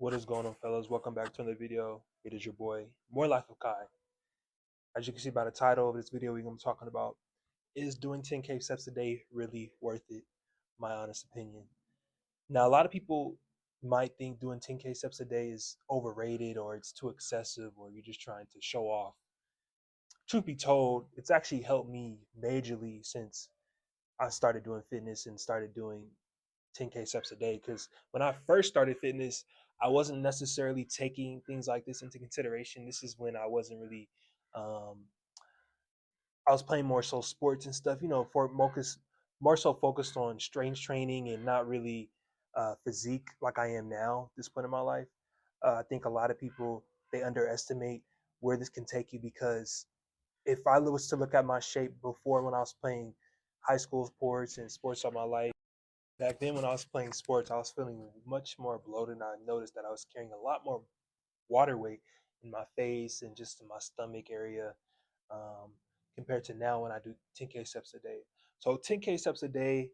What is going on, fellas? Welcome back to another video. It is your boy, More Life of Kai. As you can see by the title of this video, we're going to be talking about, is doing 10K steps a day really worth it? My honest opinion. Now, a lot of people might think doing 10K steps a day is overrated or it's too excessive or you're just trying to show off. Truth be told, it's actually helped me majorly since I started doing fitness and started doing 10K steps a day. Because when I first started fitness, I wasn't necessarily taking things like this into consideration. This is when I wasn't really, um, I was playing more so sports and stuff, for more so focused on strength training and not really physique like I am now at this point in my life. I think a lot of people, they underestimate where this can take you because if I was to look at my shape before when I was playing high school sports and sports all my life, back then when I was playing sports, I was feeling much more bloated, and I noticed that I was carrying a lot more water weight in my face and just in my stomach area, um, compared to now when I do 10K steps a day. So 10K steps a day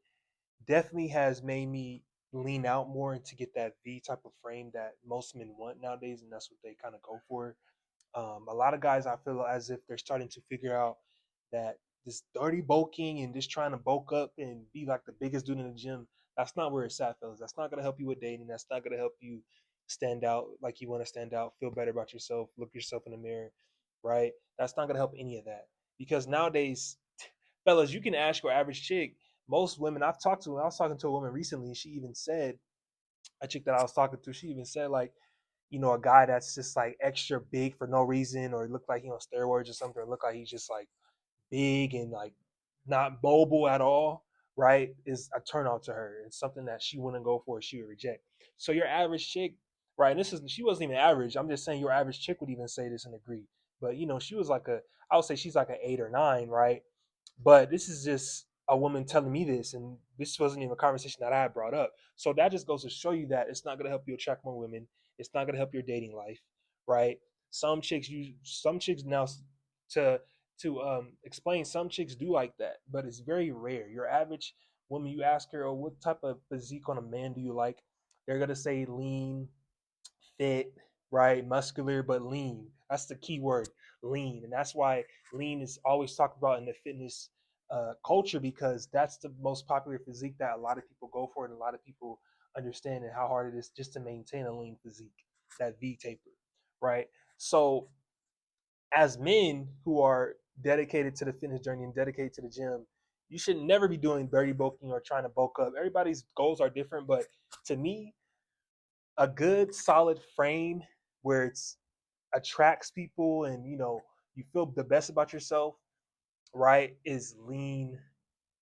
definitely has made me lean out more and to get that V type of frame that most men want nowadays, and that's what they kind of go for. A lot of guys, I feel as if they're starting to figure out that this dirty bulking and just trying to bulk up and be like the biggest dude in the gym, that's not where it's at, fellas. That's not going to help you with dating. That's not going to help you stand out like you want to stand out, feel better about yourself, look yourself in the mirror, right? That's not going to help any of that. Because nowadays, fellas, you can ask your average chick. Most women I've talked to, I was talking to a woman recently, and she even said, a chick that I was talking to, she even said, like, a guy that's just like extra big for no reason, or look like he on steroids or something, or look like he's just like big and like not mobile at all, right, is a turn on to her. It's something that she wouldn't go for, she would reject. So your average chick, right, and this is, she wasn't even average. I'm just saying your average chick would even say this and agree. But she was like I would say she's like an 8 or 9, right? But this is just a woman telling me this, and this wasn't even a conversation that I had brought up. So that just goes to show you that it's not gonna help you attract more women. It's not gonna help your dating life, right? Some chicks now, to explain, some chicks do like that, but it's very rare. Your average woman, you ask her, "Oh, what type of physique on a man do you like?" They're gonna say lean, fit, right? Muscular, but lean. That's the key word, lean. And that's why lean is always talked about in the fitness culture, because that's the most popular physique that a lot of people go for, and a lot of people understand and how hard it is just to maintain a lean physique, that V taper, right? So as men who are dedicated to the fitness journey and dedicated to the gym, you should never be doing dirty bulking or trying to bulk up. Everybody's goals are different, but to me, a good solid frame where it's attracts people and you feel the best about yourself, right, is lean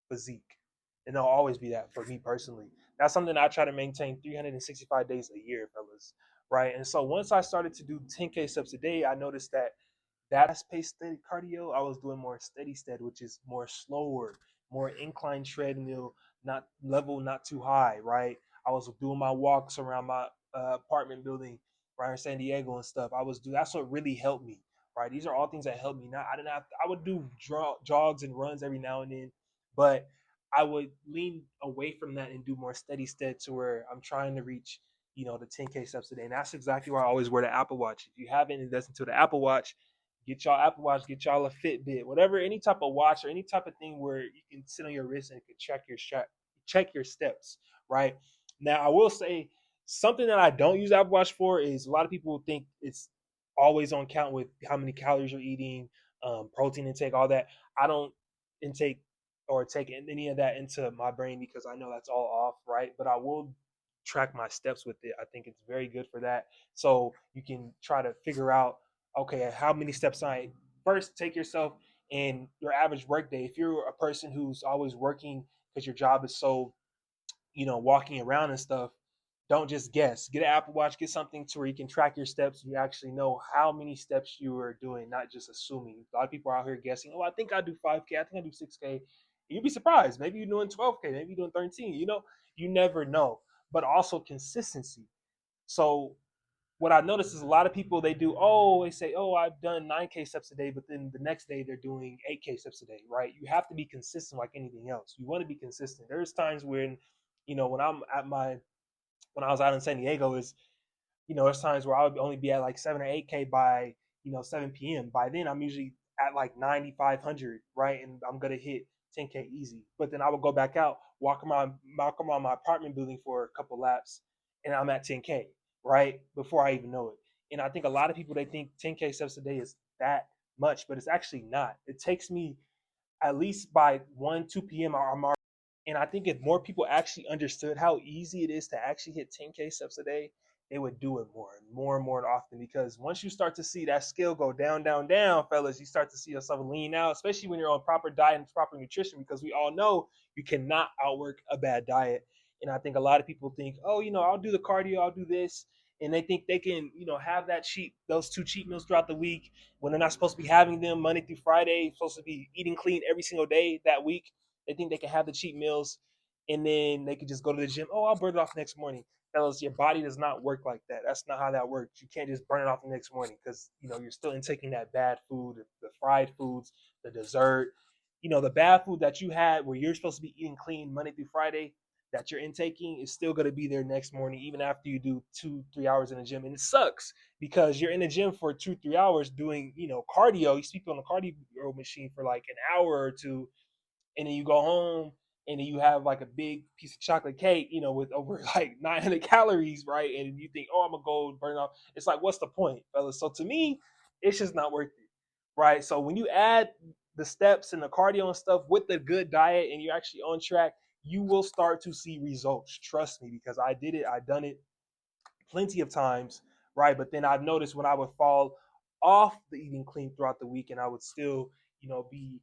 physique. And it'll always be that for me personally. That's something I try to maintain 365 days a year, fellas, right? And so once I started to do 10K steps a day, I noticed that paced steady cardio, I was doing more steady stead, which is more slower, more incline treadmill, not level, not too high, right? I was doing my walks around my apartment building right in San Diego and stuff. That's what really helped me, right? These are all things that helped me. Not I didn't have I would do jogs and runs every now and then, but I would lean away from that and do more steady stead to where I'm trying to reach, the 10K steps a day. And that's exactly why I always wear the Apple Watch. If you haven't invested into the Apple Watch, get y'all Apple Watch, get y'all a Fitbit, whatever, any type of watch or any type of thing where you can sit on your wrist and it can check your steps, right? Now, I will say something that I don't use Apple Watch for is, a lot of people think it's always on count with how many calories you're eating, protein intake, all that. I don't intake or take any of that into my brain because I know that's all off, right? But I will track my steps with it. I think it's very good for that. So you can try to figure out, okay, how many steps I first take yourself in your average workday. If you're a person who's always working because your job is so, walking around and stuff, don't just guess. Get an Apple Watch, get something to where you can track your steps and you actually know how many steps you are doing, not just assuming. A lot of people are out here guessing, oh, I think I do 5K, I think I do 6K. You'd be surprised. Maybe you're doing 12K, maybe you're doing 13. You never know. But also consistency. So what I noticed is a lot of people, they say, oh, I've done 9K steps a day, but then the next day they're doing 8K steps a day, right? You have to be consistent like anything else. You want to be consistent. There's times when, when I was out in San Diego, is There's times where I would only be at like 7 or 8K by 7 p.m. By then, I'm usually at like 9,500, right? And I'm gonna hit 10K easy. But then I would go back out, walk around my apartment building for a couple laps, and I'm at 10K, right? Before I even know it. And I think a lot of people, they think 10K steps a day is that much, but it's actually not. It takes me at least by 1, 2 p.m. I'm already, and I think if more people actually understood how easy it is to actually hit 10K steps a day, they would do it more and more often. Because once you start to see that scale go down, down, down, fellas, you start to see yourself lean out, especially when you're on proper diet and proper nutrition, because we all know you cannot outwork a bad diet. And I think a lot of people think, oh, I'll do the cardio, I'll do this. And they think they can, have those 2 cheat meals throughout the week when they're not supposed to be having them Monday through Friday, supposed to be eating clean every single day that week. They think they can have the cheat meals and then they can just go to the gym. Oh, I'll burn it off next morning. Fellas, your body does not work like that. That's not how that works. You can't just burn it off the next morning because you're still intaking that bad food, the fried foods, the dessert. The bad food that you had where you're supposed to be eating clean Monday through Friday that you're intaking is still going to be there next morning, even after you do 2, 3 hours in the gym. And it sucks because you're in the gym for 2, 3 hours doing, cardio. You sleep on the cardio machine for like an hour or two, and then you go home and then you have like a big piece of chocolate cake, with over like 900 calories, right? And you think, oh, I'm gonna go burn it off. It's like, what's the point, fellas? So to me, it's just not worth it, right? So when you add the steps and the cardio and stuff with the good diet and you're actually on track, you will start to see results. Trust me, because I did it. I've done it plenty of times, right? But then I've noticed when I would fall off the eating clean throughout the week and I would still, be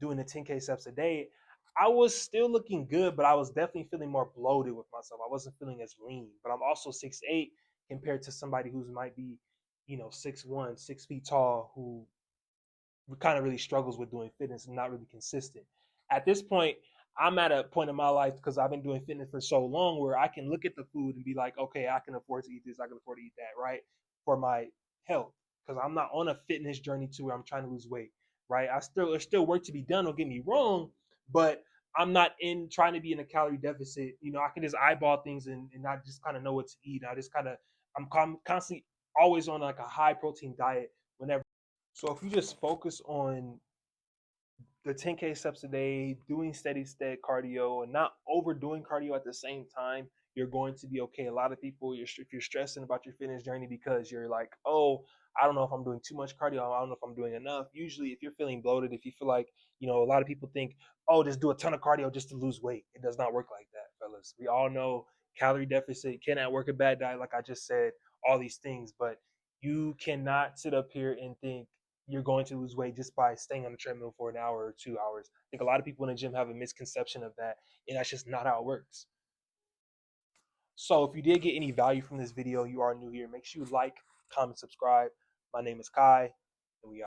doing the 10K steps a day, I was still looking good, but I was definitely feeling more bloated with myself. I wasn't feeling as lean, but I'm also 6'8" compared to somebody who's might be, 6'1", 6 feet tall, who kind of really struggles with doing fitness and not really consistent. At this point, I'm at a point in my life because I've been doing fitness for so long where I can look at the food and be like, okay, I can afford to eat this, I can afford to eat that, right? For my health. Because I'm not on a fitness journey to where I'm trying to lose weight, right? There's still work to be done, don't get me wrong, but I'm not in trying to be in a calorie deficit. I can just eyeball things and not just kind of know what to eat. I'm constantly always on like a high protein diet whenever. So if you just focus on the 10K steps a day, doing steady state cardio, and not overdoing cardio at the same time, you're going to be okay. A lot of people, if you're stressing about your fitness journey because you're like, oh, I don't know if I'm doing too much cardio, I don't know if I'm doing enough. Usually, if you're feeling bloated, if you feel like, a lot of people think, oh, just do a ton of cardio just to lose weight. It does not work like that, fellas. We all know calorie deficit cannot work a bad diet, like I just said, all these things, but you cannot sit up here and think you're going to lose weight just by staying on the treadmill for an hour or 2 hours. I think a lot of people in the gym have a misconception of that, and that's just not how it works. So if you did get any value from this video, you are new here, make sure you like, comment, subscribe. My name is Kai.